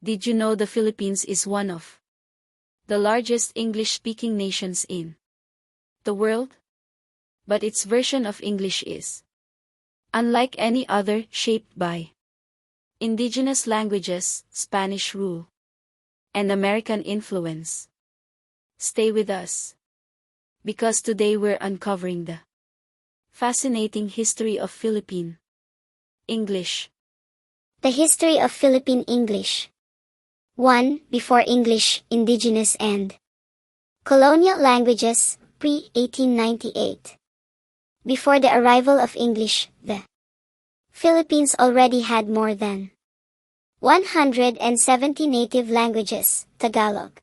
Did you know the Philippines is one of the largest English-speaking nations in the world? But its version of English is unlike any other, shaped by indigenous languages, Spanish rule, and American influence. Stay with us, because today we're uncovering the fascinating history of Philippine English. The history of Philippine English. 1. Before English, indigenous and colonial languages, pre-1898. Before the arrival of English, the Philippines already had more than 170 native languages: Tagalog,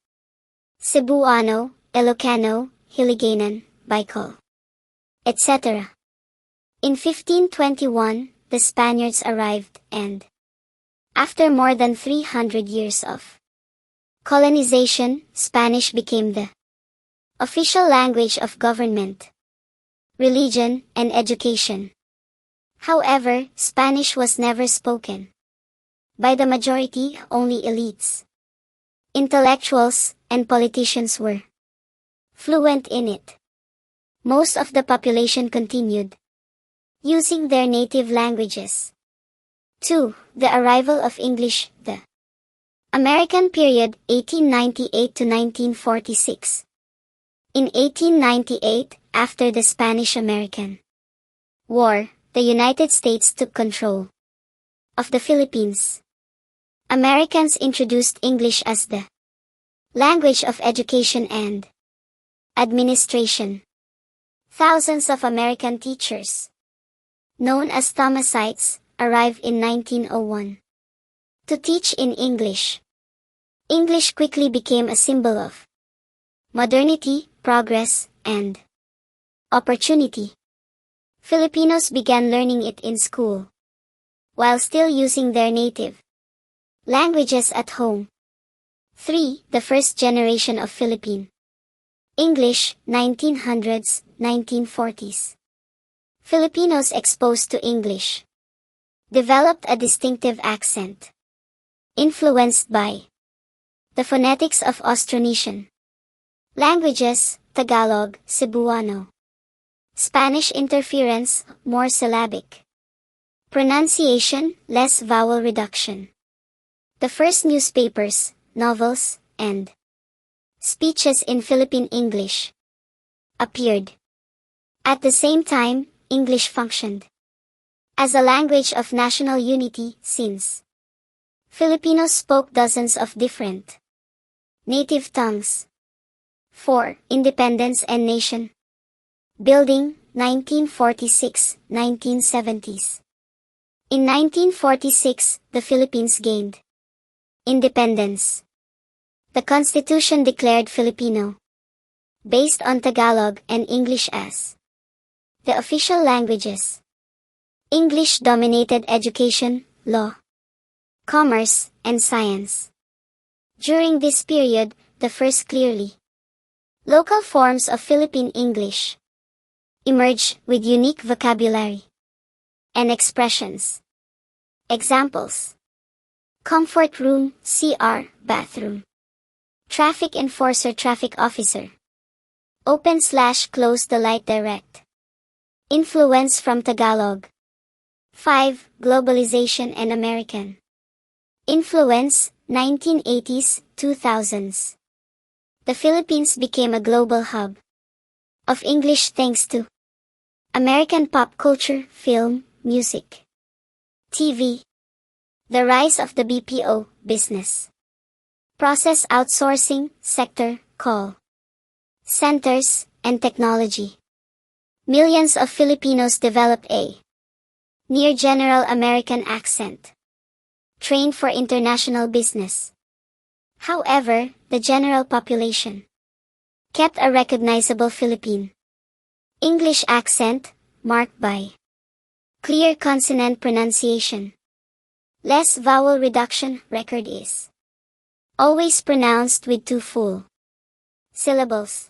Cebuano, Ilocano, Hiligaynon, Bicol, etc. In 1521, the Spaniards arrived and, after more than 300 years of colonization, Spanish became the official language of government, religion, and education. However, Spanish was never spoken by the majority. Only elites, intellectuals, and politicians were fluent in it. Most of the population continued using their native languages. 2. The arrival of English, the American period, 1898 to 1946. In 1898, after the Spanish-American War, the United States took control of the Philippines. Americans introduced English as the language of education and administration. Thousands of American teachers, known as Thomasites, arrived in 1901 to teach in English. English quickly became a symbol of modernity, progress, and opportunity. Filipinos began learning it in school, while still using their native languages at home. 3. The first generation of Philippine English, 1900s, 1940s. Filipinos exposed to English developed a distinctive accent, influenced by the phonetics of Austronesian languages, Tagalog, Cebuano. Spanish interference, more syllabic pronunciation, less vowel reduction. The first newspapers, novels, and speeches in Philippine English appeared. At the same time, English functioned as a language of national unity, since Filipinos spoke dozens of different native tongues. 4. Independence and nation building, 1946-1970s. In 1946, the Philippines gained independence. The Constitution declared Filipino, based on Tagalog and English, as the official languages. English dominated education, law, commerce, and science. During this period, the first clearly local forms of Philippine English emerged, with unique vocabulary and expressions. Examples: comfort room, CR, bathroom; traffic enforcer, traffic officer; open/close the light, direct. Influence from Tagalog. 5. Globalization and American influence, 1980s, 2000s. The Philippines became a global hub of English thanks to American pop culture, film, music, TV. The rise of the BPO business, process outsourcing sector, call centers, and technology. Millions of Filipinos developed a near general American accent, trained for international business. However, the general population kept a recognizable Philippine English accent, marked by clear consonant pronunciation, less vowel reduction. Record is always pronounced with 2 full syllables.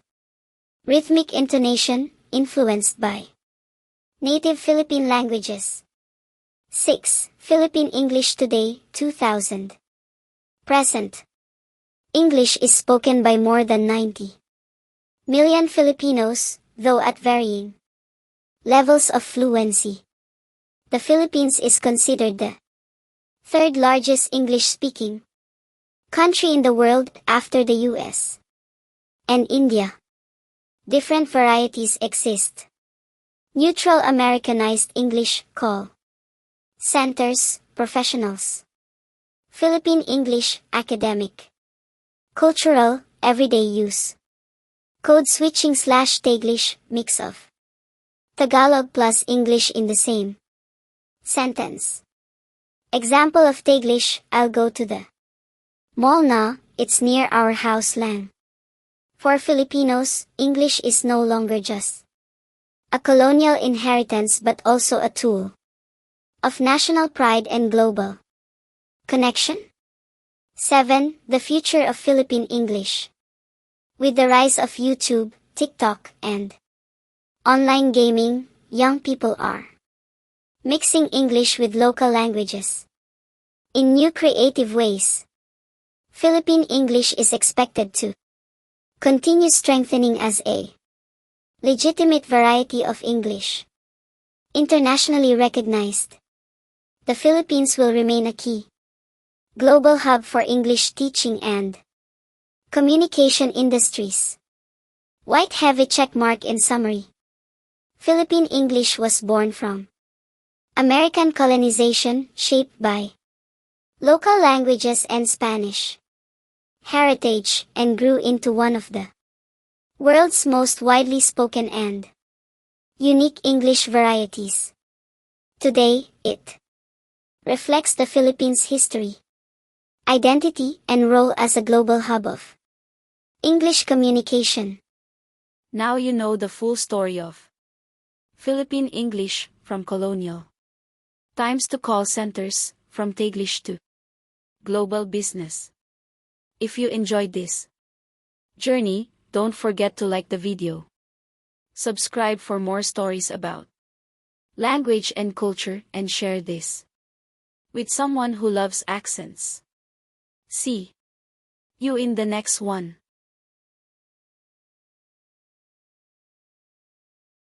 Rhythmic intonation, influenced by native Philippine languages. 6. Philippine English today, 2000. Present. English is spoken by more than 90 million Filipinos, though at varying levels of fluency. The Philippines is considered the third largest English-speaking country in the world after the US and India. Different varieties exist. Neutral Americanized English, call centers, professionals. Philippine English, academic, cultural, everyday use. Code switching / Taglish, mix of Tagalog plus English in the same sentence. Example of Taglish, I'll go to the mall na, it's near our house slang. For Filipinos, English is no longer just a colonial inheritance but also a tool of national pride and global connection. 7. The future of Philippine English. With the rise of YouTube, TikTok, and online gaming, young people are mixing English with local languages in new creative ways. Philippine English is expected to continue strengthening as a legitimate variety of English, internationally recognized. The Philippines will remain a key global hub for English teaching and communication industries. White heavy check mark in summary. Philippine English was born from American colonization, shaped by local languages and Spanish heritage, and grew into one of the world's most widely spoken and unique English varieties. Today, it reflects the Philippines' history, identity, and role as a global hub of English communication. Now you know the full story of Philippine English, from colonial times to call centers, from Taglish to global business. If you enjoyed this journey, don't forget to like the video. Subscribe for more stories about language and culture, and share this with someone who loves accents. See you in the next one.